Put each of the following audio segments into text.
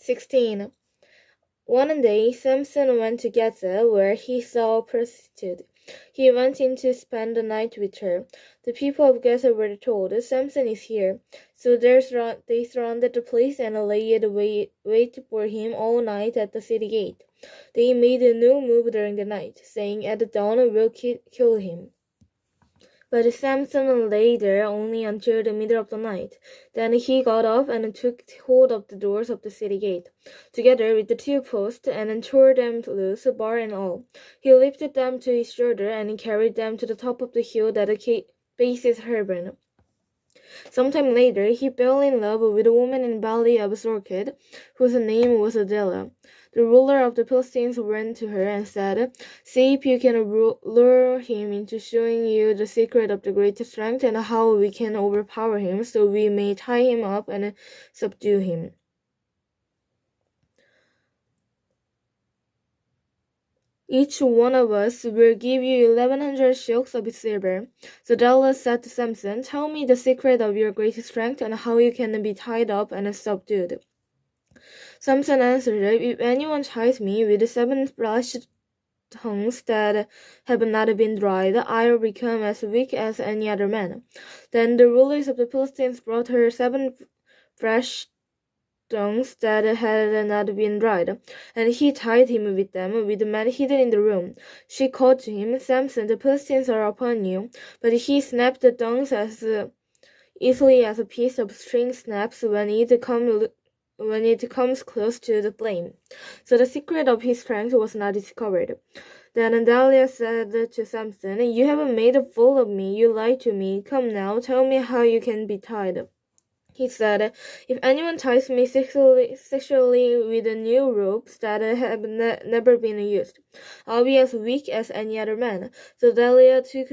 16. One day Samson went to Gaza, where he saw a prostitute. He went in to spend the night with her. The people of Gaza were told, "Samson is here." So they surrounded the place and laid wait for him all night at the city gate. They made no move during the night, saying, "At dawn we'll kill him." But Samson lay there only until the middle of the night. Then he got up and took hold of the doors of the city gate, together with the two posts, and tore them loose, bar and all. He lifted them to his shoulder and carried them to the top of the hill that faces Hebron. Sometime later, he fell in love with a woman in the valley of Sorked, whose name was Adela. The ruler of the Philistines went to her and said, "See if you can lure him into showing you the secret of the great strength and how we can overpower him, so we may tie him up and subdue him." "Each one of us will give you 1,100 shekels of silver." So Delilah said to Samson, "Tell me the secret of your great strength and how you can be tied up and subdued." Samson answered, "If anyone ties me with 7 flashed tongues that have not been dried, I will become as weak as any other man." Then the rulers of the Philistines brought her 7 fresh tongues that had not been dried, and he tied him with them, with the man hidden in the room. She called to him, "Samson, the Philistines are upon you." But he snapped the tongues as easily as a piece of string snaps when it comes close to the flame. So the secret of his strength was not discovered. Then Delilah said to Samson, "You have made a fool of me. You lied to me. Come now, tell me how you can be tied." He said, "If anyone ties me sexually with new ropes that have never been used, I'll be as weak as any other man." So Delilah took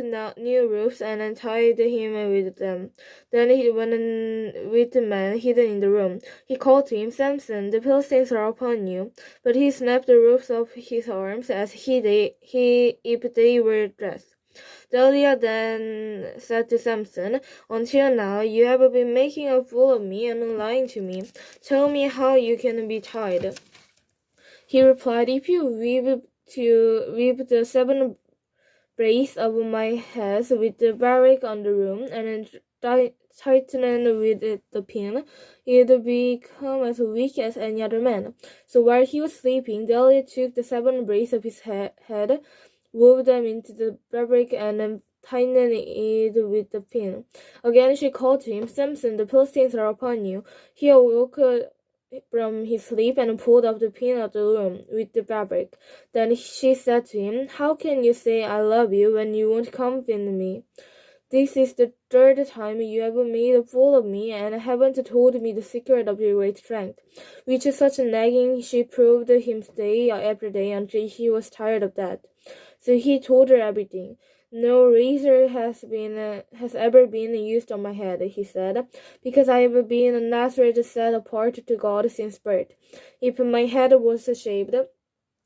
new ropes and tied him with them. Then he went with the man hidden in the room. He called to him, "Samson, the Philistines are upon you." But he snapped the ropes off his arms if they were dressed. Delilah then said to Samson, "Until now you have been making a fool of me and lying to me. Tell me how you can be tied." He replied, "If you weave the 7 brace of my heads with the barrack on the room and tighten with the pin, you'd become as weak as any other man." So while he was sleeping, Delilah took the 7 braces of his head, wove them into the fabric, and tightened it with the pin. Again she called to him, "Samson, the Philistines are upon you." He awoke from his sleep and pulled up the pin of the room with the fabric. Then she said to him, "How can you say I love you when you won't come with me? This is the 3rd time you have made a fool of me and haven't told me the secret of your great strength." With such nagging she proved him day after day until he was tired of that. So he told her everything. "No razor has ever been used on my head," he said, "because I have been a Nazarite set apart to God since birth. If my head was shaved,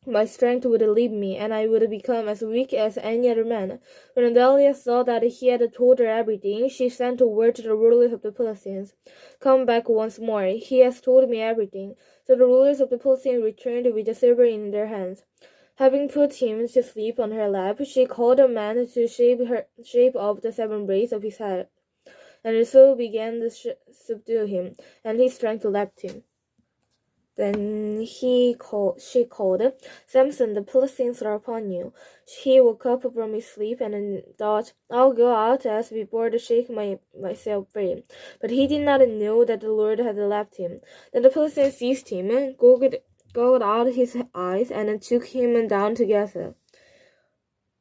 my strength would leave me, and I would become as weak as any other man." When Delilah saw that he had told her everything, she sent word to the rulers of the Philistines, "Come back once more. He has told me everything." So the rulers of the Philistines returned with the silver in their hands. Having put him to sleep on her lap, she called a man to shave off the 7 braids of his head, and so began to subdue him, and his strength left him. Then she called, "Samson, the Philistines are upon you." He woke up from his sleep and thought, "I'll go out as before to shake myself free." But he did not know that the Lord had left him. Then the Philistines seized him, gouged out his eyes, and took him down to Gaza.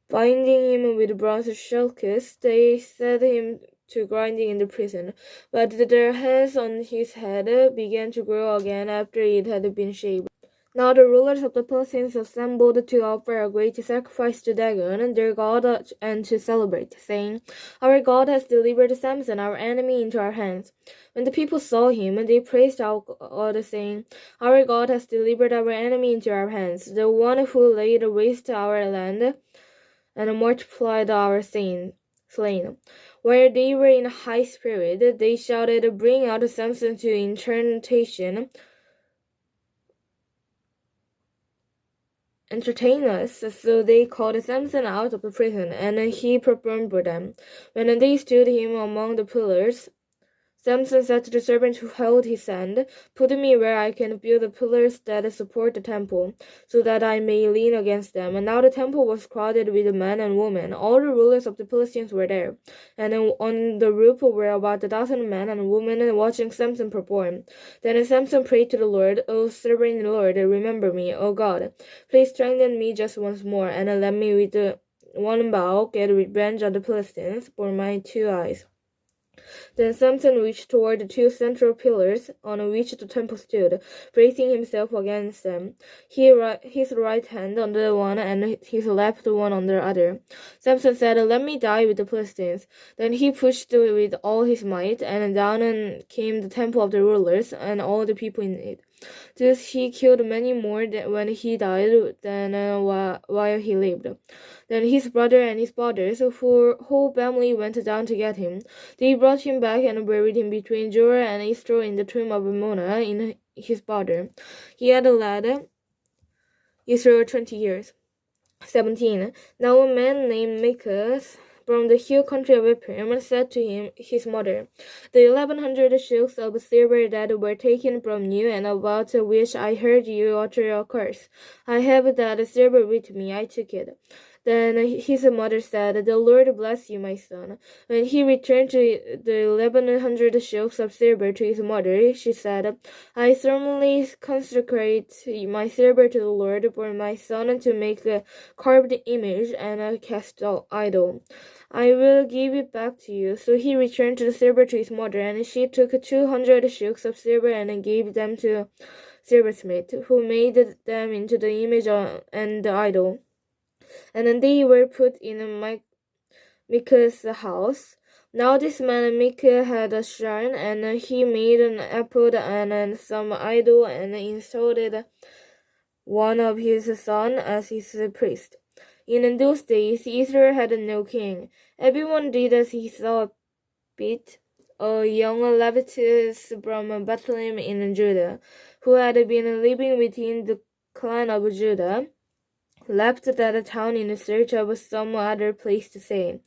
Binding him with bronze shackles, they set him to grinding in the prison. But the hairs on his head began to grow again after it had been shaved. Now the rulers of the Philistines assembled to offer a great sacrifice to Dagon, their god, and to celebrate, saying, "Our God has delivered Samson, our enemy, into our hands." When the people saw him, they praised our God, saying, "Our God has delivered our enemy into our hands, the one who laid waste our land and multiplied our slain." While they were in high spirit, they shouted, "Bring out Samson to incantation." entertain us. So they called Samson out of the prison, and he performed for them. When they stood him among the pillars, Samson said to the servant who held his hand, "Put me where I can feel the pillars that support the temple, so that I may lean against them." And now the temple was crowded with men and women. All the rulers of the Philistines were there, and on the roof were about 1,000 men and women watching Samson perform. Then Samson prayed to the Lord, "O sovereign Lord, remember me, O God. Please strengthen me just once more, and let me with one bow get revenge on the Philistines for my 2 eyes." Then Samson reached toward the 2 central pillars on which the temple stood, bracing himself against them, his right hand on the one and his left one on the other. Samson said, "Let me die with the Philistines." Then he pushed with all his might, and down came the temple of the rulers and all the people in it. Thus he killed many more when he died than while he lived. Then his brother and his fathers, whole family, went down to get him. They brought him back and buried him between Jorah and Israel in the tomb of Mona in his father. He had led Israel 20 years. 17. Now a man named Micah from the hill country of Ephraim said to his mother, "The 1,100 shekels of silver that were taken from you, and about which I heard you utter a curse, I have that silver with me. I took it." Then his mother said, "The Lord bless you, my son." When he returned the 1,100 shekels of silver to his mother, she said, "I solemnly consecrate my silver to the Lord for my son to make a carved image and a cast idol. I will give it back to you." So he returned the silver to his mother, and she took 200 shekels of silver and gave them to a silversmith, who made them into the image and the idol. And then they were put in Micah's house. Now this man Micah had a shrine, and he made an ephod and some idol, and installed one of his sons as his priest. In those days, Israel had no king. Everyone did as he saw fit. A young Levite from Bethlehem in Judah, who had been living within the clan of Judah, left that town in search of some other place to stay.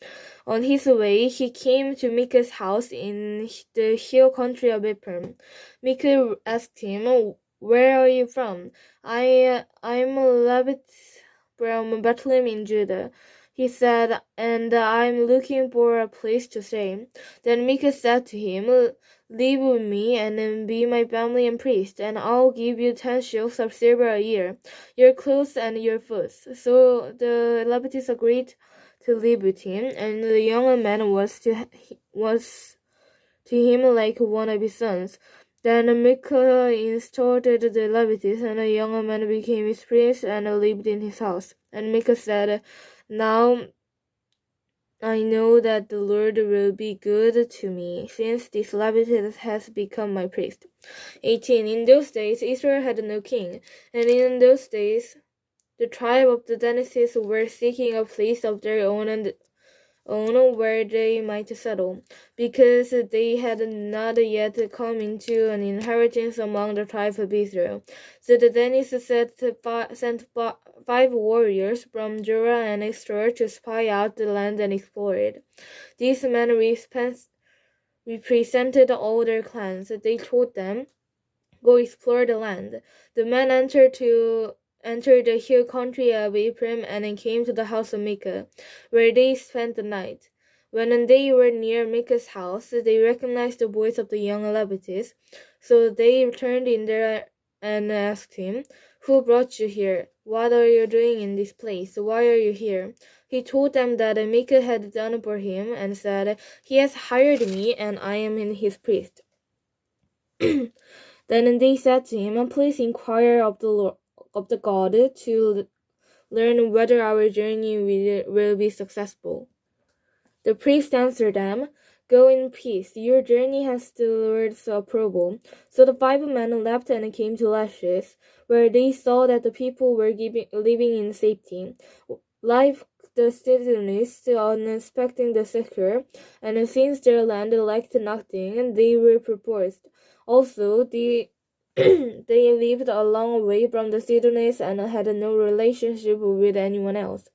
On his way, he came to Micah's house in the hill country of Ephraim. Micah asked him, "Where are you from?" I'm a Levite from Bethlehem in Judah," he said, "and I'm looking for a place to stay." Then Micah said to him, "Live with me and be my family and priest, and I'll give you 10 shekels of silver a year, your clothes and your food." So the Levites agreed to live with him, and the young man was to him like one of his sons. Then Micah installed the Levites, and the young man became his priest and lived in his house. And Micah said, "Now I know that the Lord will be good to me, since this Levite has become my priest." 18. In those days Israel had no king, and in those days the tribe of the Danaans were seeking a place of their own where they might settle, because they had not yet come into an inheritance among the tribes of Israel. So the Danaans sent 5 warriors from Jorah and Estor to spy out the land and explore it. These men represented all their clans. They told them, "Go explore the land." The men entered the hill country of Ephraim and came to the house of Micah, where they spent the night. When they were near Micah's house, they recognized the voice of the young Levites. So they returned in there and asked him, "Who brought you here? What are you doing in this place? Why are you here?" He told them that Micah had done for him, and said, "He has hired me, and I am his priest." Then they said to him, "Please inquire of the God to learn whether our journey will be successful." The priest answered them, "Go in peace. Your journey has the Lord's approval." So the 5 men left and came to Lachish, where they saw that the people were living in safety, like the citizens, unexpecting the secure, and since their land lacked nothing, they were proposed. Also, They lived a long way from the Sidonians and had no relationship with anyone else.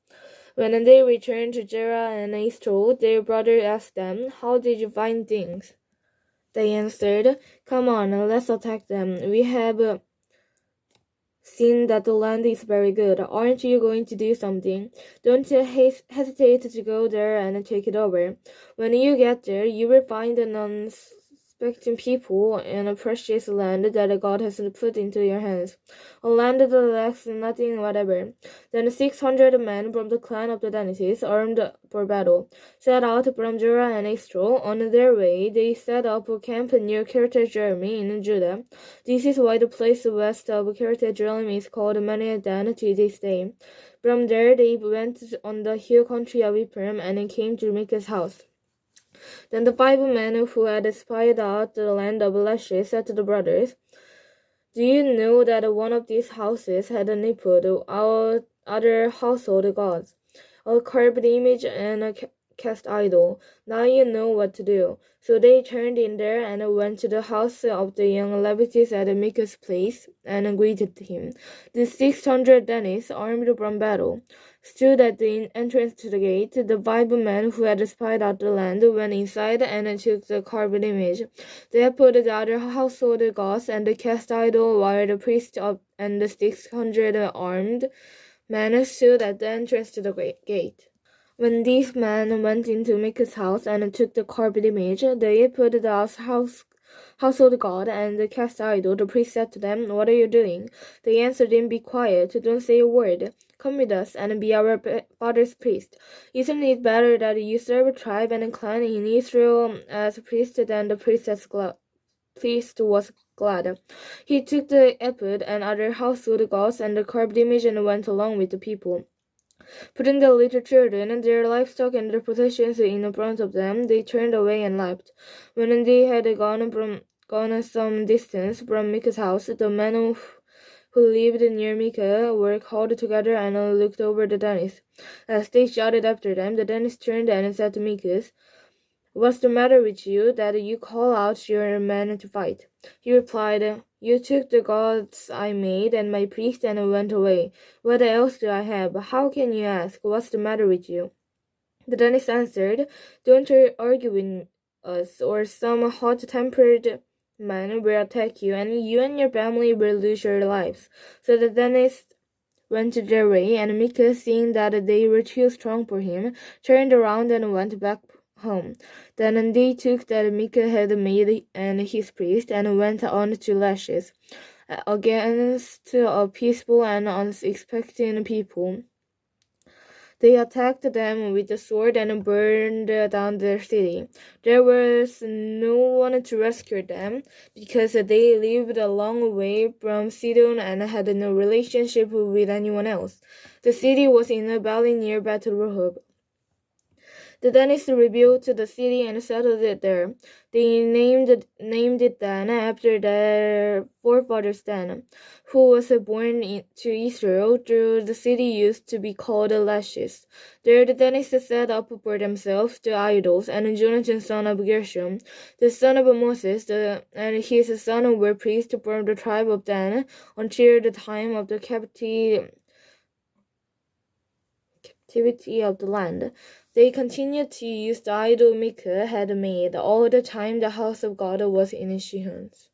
When they returned to Jera and Estrol, their brother asked them, "How did you find things?" They answered, "Come on, let's attack them. We have seen that the land is very good. Aren't you going to do something? Don't hesitate to go there and take it over. When you get there, you will find an unsuspecting people in a precious land that God has put into your hands, a land that lacks nothing whatever." Then 600 men from the clan of the Danites, armed for battle, set out from Jura and Estrol. On their way, they set up a camp near Kirjath Jearim in Judah. This is why the place west of Kirjath Jearim is called Manedan to this day. From there, they went on the hill country of Ephraim and came to Micah's house. Then the 5 men who had spied out the land of Lashes said to the brothers, "Do you know that one of these houses had an ephod, our other household gods, a carved image and a cast idol? Now you know what to do." So they turned in there and went to the house of the young Levites at Micah's place and greeted him. The 600 Danites, armed from battle, stood at the entrance to the gate. The 5 men who had spied out the land went inside and took the carved image. They put the other household gods and the cast idol, while the priest and the 600 armed men stood at the entrance to the gate. When these men went into Micah's house and took the carved image, they put the household god and the cast idol. The priest said to them, "What are you doing?" They answered him, "Be quiet, don't say a word. Come with us and be our father's priest. Isn't it better that you serve a tribe and a clan in Israel as a priest than the priest was glad?" He took the ephod and other household gods and the carved image and went along with the people. Putting the little children, their livestock, and their possessions in front of them, they turned away and left. When they had gone some distance from Micah's house, the men who lived near Micah were called together and looked over the Danites. As they shouted after them, the Danites turned and said to Micah, "What's the matter with you that you call out your men to fight?" He replied, "You took the gods I made and my priest and went away. What else do I have? How can you ask, what's the matter with you?" The Danites answered, "Don't argue with us, or some hot-tempered man will attack you, and you and your family will lose your lives." So the Danites went their way, and Micah, seeing that they were too strong for him, turned around and went back home. Then they took that Micah had made and his priest and went on to Lashes against a peaceful and unsuspecting people. They attacked them with the sword and burned down their city. There was no one to rescue them because they lived a long way from Sidon and had no relationship with anyone else. The city was in a valley near Beth Rehob. The Danites rebuilt the city and settled it there. They named it Dan after their forefathers Dan, who was born to Israel. Though the city used to be called Lashes. There the Danites set up for themselves the idols, and Jonathan son of Gershom, the son of Moses, and his son were priests from the tribe of Dan until the time of the captivity of the land. They continued to use the idol Micah had made all the time the house of God was in his hands.